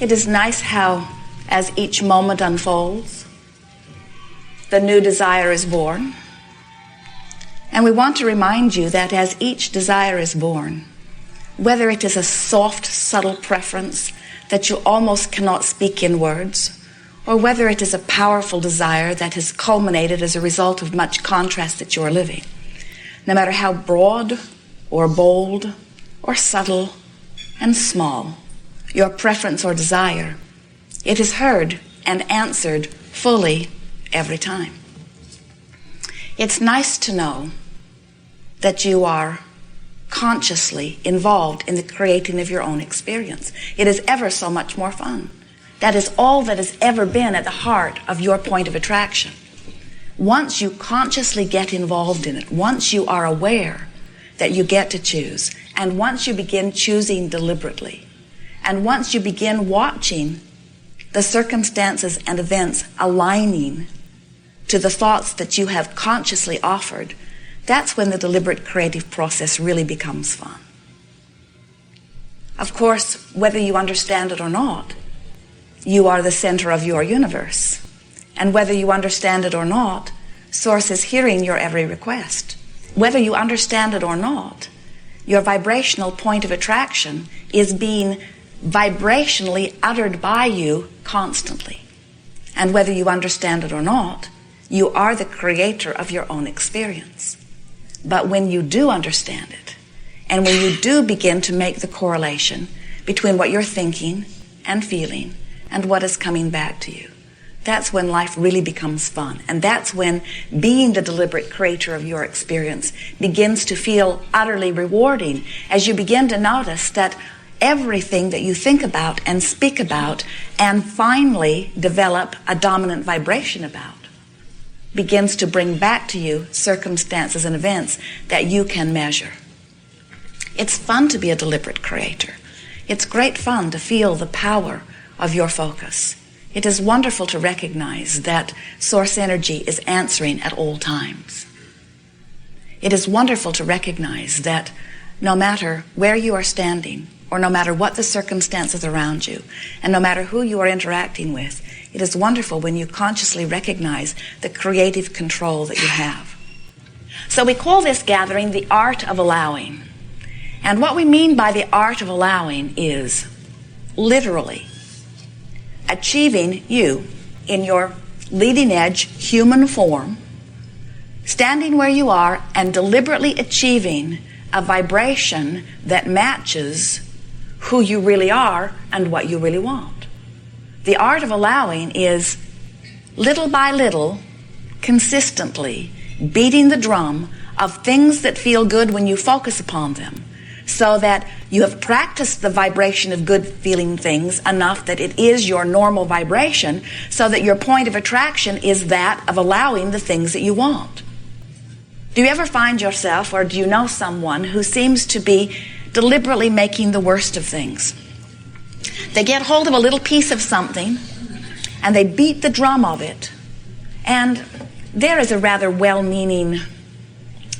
It is nice how, as each moment unfolds, the new desire is born. And we want to remind you that as each desire is born, whether it is a soft, subtle preference that you almost cannot speak in words, or whether it is a powerful desire that has culminated as a result of much contrast that you are living, no matter how broad or bold or subtle and small your preference or desire, it is heard and answered fully every time. It's nice to know that you are consciously involved in the creating of your own experience. It is ever so much more fun. That is all that has ever been at the heart of your point of attraction. Once you consciously get involved in it, once you are aware that you get to choose, and once you begin choosing deliberately, and once you begin watching the circumstances and events aligning to the thoughts that you have consciously offered, that's when the deliberate creative process really becomes fun. Of course, whether you understand it or not, you are the center of your universe. And whether you understand it or not, Source is hearing your every request. Whether you understand it or not, your vibrational point of attraction is being vibrationally uttered by you constantly. And whether you understand it or not, you are the creator of your own experience. But when you do understand it, and when you do begin to make the correlation between what you're thinking and feeling and what is coming back to you, that's when life really becomes fun. And that's when being the deliberate creator of your experience begins to feel utterly rewarding, as you begin to notice that everything that you think about and speak about and finally develop a dominant vibration about begins to bring back to you circumstances and events that you can measure. It's fun to be a deliberate creator. It's great fun to feel the power of your focus. It is wonderful to recognize that source energy is answering at all times. It is wonderful to recognize that no matter where you are standing, or no matter what the circumstances around you, and no matter who you are interacting with, it is wonderful when you consciously recognize the creative control that you have. So we call this gathering the art of allowing. And what we mean by the art of allowing is literally achieving you in your leading edge human form, standing where you are and deliberately achieving a vibration that matches who you really are and what you really want. The art of allowing is little by little, consistently beating the drum of things that feel good when you focus upon them, so that you have practiced the vibration of good feeling things enough that it is your normal vibration, so that your point of attraction is that of allowing the things that you want. Do you ever find yourself, or do you know someone who seems to be deliberately making the worst of things? They get hold of a little piece of something and they beat the drum of it, and there is a rather well-meaning,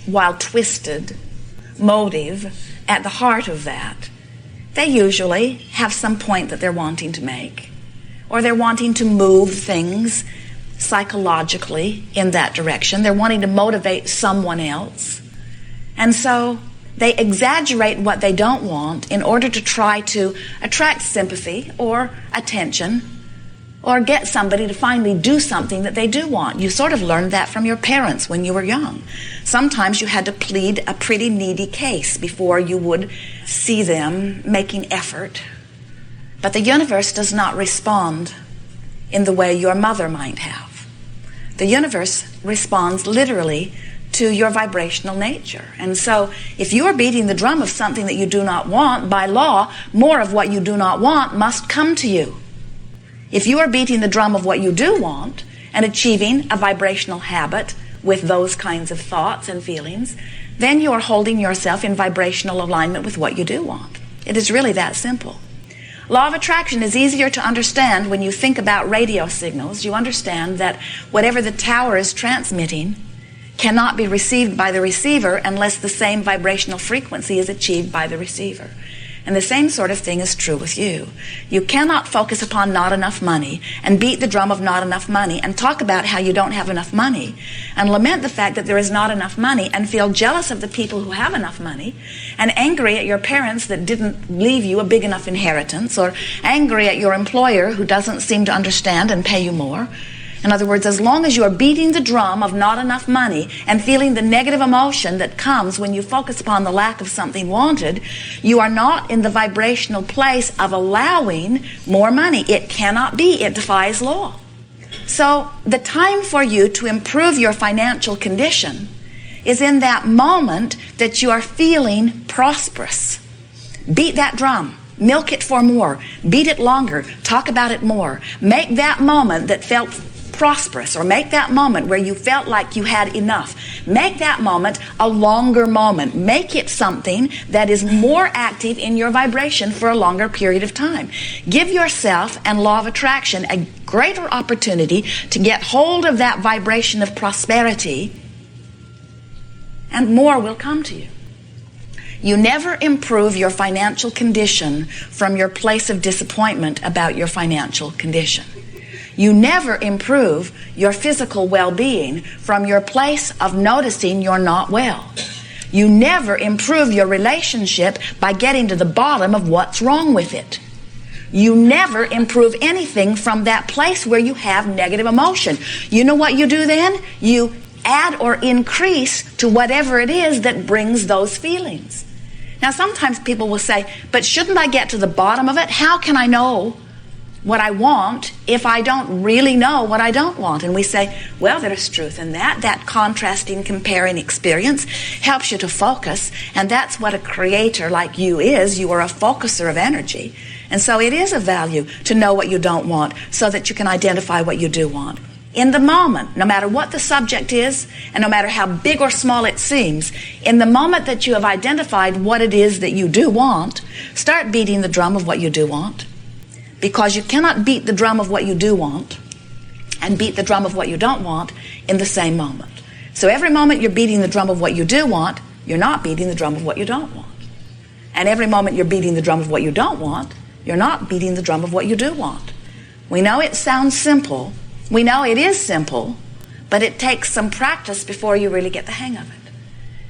while twisted, motive at the heart of that. They usually have some point that they're wanting to make, or they're wanting to move things psychologically in that direction. They're wanting to motivate someone else. And so they exaggerate what they don't want in order to try to attract sympathy or attention, or get somebody to finally do something that they do want. You sort of learned that from your parents when you were young. Sometimes you had to plead a pretty needy case before you would see them making effort. But the universe does not respond in the way your mother might have. The universe responds literally to your vibrational nature. And so if you are beating the drum of something that you do not want, by law, more of what you do not want must come to you. If you are beating the drum of what you do want and achieving a vibrational habit with those kinds of thoughts and feelings, then you are holding yourself in vibrational alignment with what you do want. It is really that simple. Law of attraction is easier to understand when you think about radio signals. You understand that whatever the tower is transmitting cannot be received by the receiver unless the same vibrational frequency is achieved by the receiver. And the same sort of thing is true with you. You cannot focus upon not enough money and beat the drum of not enough money and talk about how you don't have enough money and lament the fact that there is not enough money and feel jealous of the people who have enough money and angry at your parents that didn't leave you a big enough inheritance, or angry at your employer who doesn't seem to understand and pay you more. In other words, as long as you are beating the drum of not enough money and feeling the negative emotion that comes when you focus upon the lack of something wanted, you are not in the vibrational place of allowing more money. It cannot be. It defies law. So the time for you to improve your financial condition is in that moment that you are feeling prosperous. Beat that drum. Milk it for more. Beat it longer. Talk about it more. Make that moment that felt prosperous, or make that moment where you felt like you had enough. Make that moment a longer moment. Make it something that is more active in your vibration for a longer period of time. Give yourself and law of attraction a greater opportunity to get hold of that vibration of prosperity, and more will come to you. You never improve your financial condition from your place of disappointment about your financial condition. You never improve your physical well-being from your place of noticing you're not well. You never improve your relationship by getting to the bottom of what's wrong with it. You never improve anything from that place where you have negative emotion. You know what you do then? You add or increase to whatever it is that brings those feelings. Now, sometimes people will say, but shouldn't I get to the bottom of it? How can I know what I want if I don't really know what I don't want? And we say, well, there's truth in that. That contrasting, comparing experience helps you to focus, and that's what a creator like you is. You are a focuser of energy. And so it is of value to know what you don't want so that you can identify what you do want. In the moment, no matter what the subject is, and no matter how big or small it seems, in the moment that you have identified what it is that you do want, start beating the drum of what you do want. Because you cannot beat the drum of what you do want and beat the drum of what you don't want in the same moment. So every moment you're beating the drum of what you do want, you're not beating the drum of what you don't want. And every moment you're beating the drum of what you don't want, you're not beating the drum of what you do want. We know it sounds simple. We know it is simple, but it takes some practice before you really get the hang of it.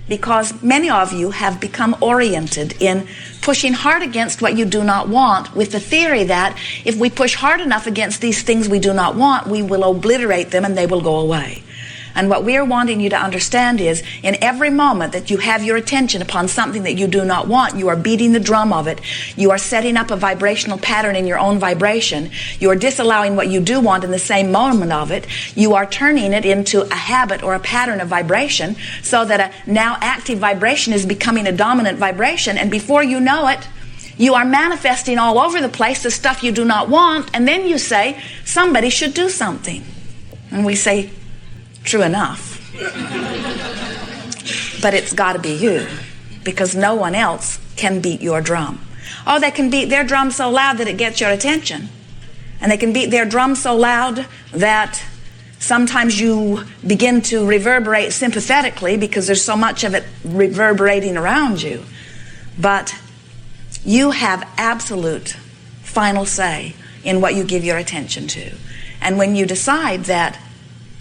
Because many of you have become oriented in pushing hard against what you do not want with the theory that if we push hard enough against these things we do not want, we will obliterate them and they will go away. And what we are wanting you to understand is, in every moment that you have your attention upon something that you do not want, you are beating the drum of it. You are setting up a vibrational pattern in your own vibration. You are disallowing what you do want in the same moment of it. You are turning it into a habit or a pattern of vibration so that a now active vibration is becoming a dominant vibration. And before you know it, you are manifesting all over the place the stuff you do not want. And then you say, somebody should do something. And we say, true enough. But it's got to be you, because no one else can beat your drum. Oh, they can beat their drum so loud that it gets your attention. And they can beat their drum so loud that sometimes you begin to reverberate sympathetically because there's so much of it reverberating around you. But you have absolute final say in what you give your attention to. And when you decide that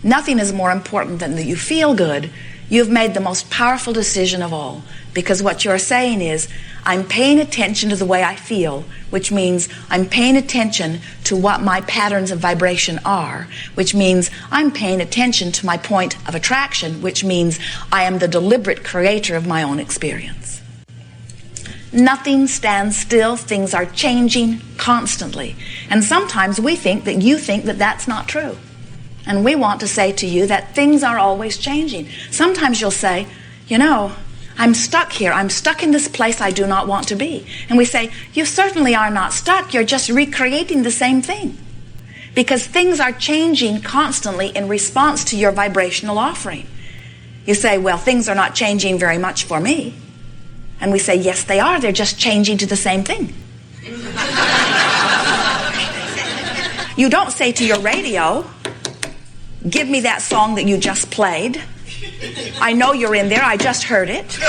nothing is more important than that you feel good, you've made the most powerful decision of all. Because what you're saying is, I'm paying attention to the way I feel, which means I'm paying attention to what my patterns of vibration are, which means I'm paying attention to my point of attraction, which means I am the deliberate creator of my own experience. Nothing stands still. Things are changing constantly. And sometimes we think that you think that that's not true. And we want to say to you that things are always changing. Sometimes you'll say, you know, I'm stuck here. I'm stuck in this place I do not want to be. And we say, you certainly are not stuck. You're just recreating the same thing. Because things are changing constantly in response to your vibrational offering. You say, well, things are not changing very much for me. And we say, yes, they are. They're just changing to the same thing. You don't say to your radio, give me that song that you just played. I know you're in there. I just heard it.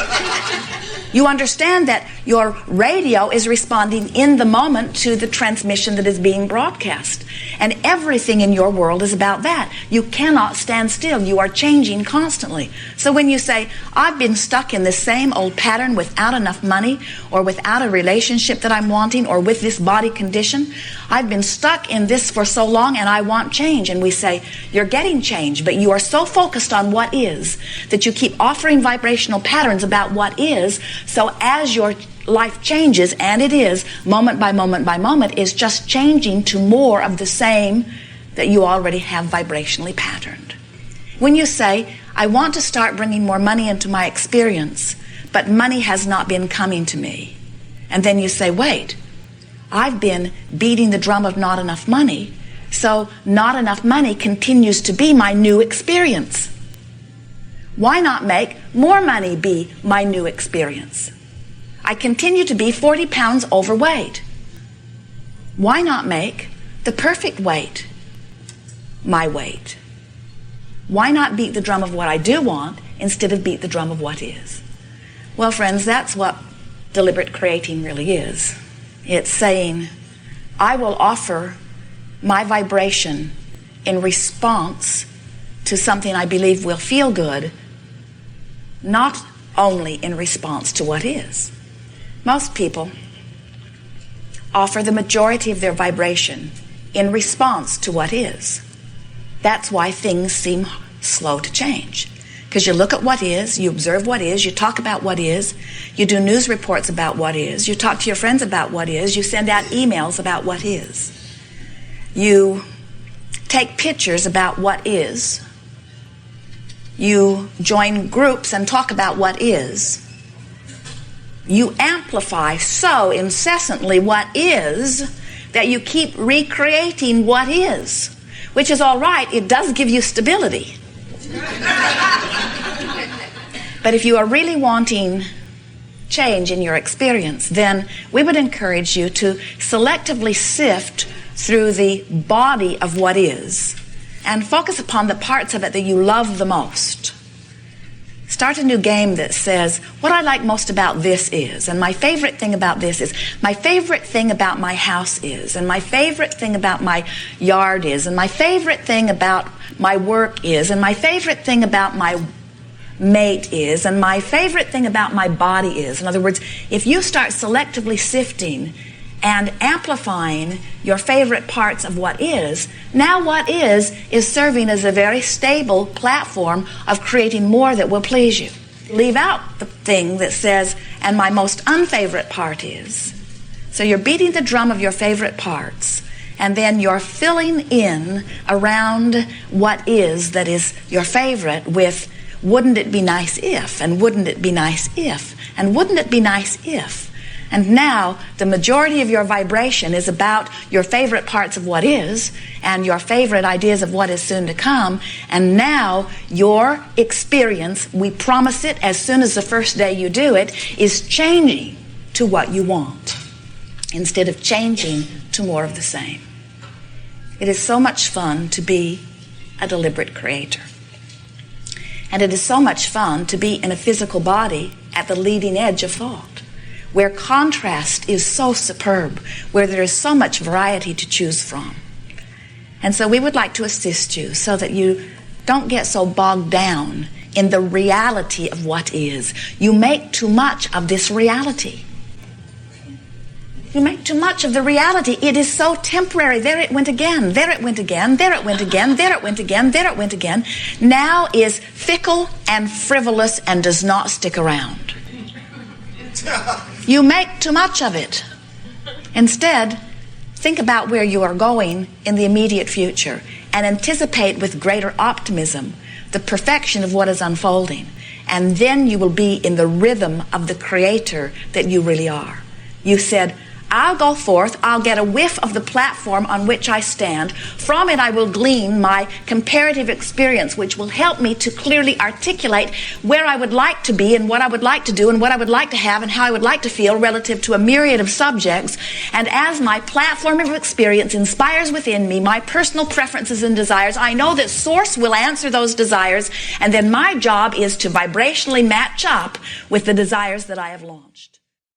You understand that Your radio is responding in the moment to the transmission that is being broadcast. And everything in your world is about that. You cannot stand still. You are changing constantly. So when you say, I've been stuck in this same old pattern without enough money, or without a relationship that I'm wanting, or with this body condition, I've been stuck in this for so long and I want change. And we say, you're getting change, but you are so focused on what is that you keep offering vibrational patterns about what is. So as your life changes, and it is, moment by moment by moment, is just changing to more of the same that you already have vibrationally patterned. When you say, I want to start bringing more money into my experience, but money has not been coming to me. And then you say, wait, I've been beating the drum of not enough money, so not enough money continues to be my new experience. Why not make more money be my new experience? I continue to be 40 pounds overweight. Why not make the perfect weight my weight? Why not beat the drum of what I do want instead of beat the drum of what is? Well, friends, that's what deliberate creating really is. It's saying, I will offer my vibration in response to something I believe will feel good, not only in response to what is. Most people offer the majority of their vibration in response to what is. That's why things seem slow to change. Because you look at what is, you observe what is, you talk about what is, you do news reports about what is, you talk to your friends about what is, you send out emails about what is. You take pictures about what is. You join groups and talk about what is. You amplify so incessantly what is that you keep recreating what is, which is all right. It does give you stability. But if you are really wanting change in your experience, then we would encourage you to selectively sift through the body of what is and focus upon the parts of it that you love the most. Start a new game that says, what I like most about this is, and my favorite thing about this is, my favorite thing about my house is, and my favorite thing about my yard is, and my favorite thing about my work is, and my favorite thing about my mate is, and my favorite thing about my body is. In other words, if you start selectively sifting and amplifying your favorite parts of what is, now what is serving as a very stable platform of creating more that will please you. Leave out the thing that says, and my most unfavorite part is. So you're beating the drum of your favorite parts, and then you're filling in around what is that is your favorite with, wouldn't it be nice if, and wouldn't it be nice if, and wouldn't it be nice if. And now the majority of your vibration is about your favorite parts of what is and your favorite ideas of what is soon to come. And now your experience, we promise it as soon as the first day you do it, is changing to what you want instead of changing to more of the same. It is so much fun to be a deliberate creator. And it is so much fun to be in a physical body at the leading edge of thought, where contrast is so superb, where there is so much variety to choose from. And so we would like to assist you so that you don't get so bogged down in the reality of what is. You make too much of this reality. You make too much of the reality. It is so temporary. There it went again. There it went again. There it went again. There it went again. There it went again. Now is fickle and frivolous and does not stick around. You make too much of it. Instead, think about where you are going in the immediate future and anticipate with greater optimism the perfection of what is unfolding. And then you will be in the rhythm of the creator that you really are. You said, I'll go forth, I'll get a whiff of the platform on which I stand. From it I will glean my comparative experience, which will help me to clearly articulate where I would like to be and what I would like to do and what I would like to have and how I would like to feel relative to a myriad of subjects. And as my platform of experience inspires within me my personal preferences and desires, I know that Source will answer those desires, and then my job is to vibrationally match up with the desires that I have launched.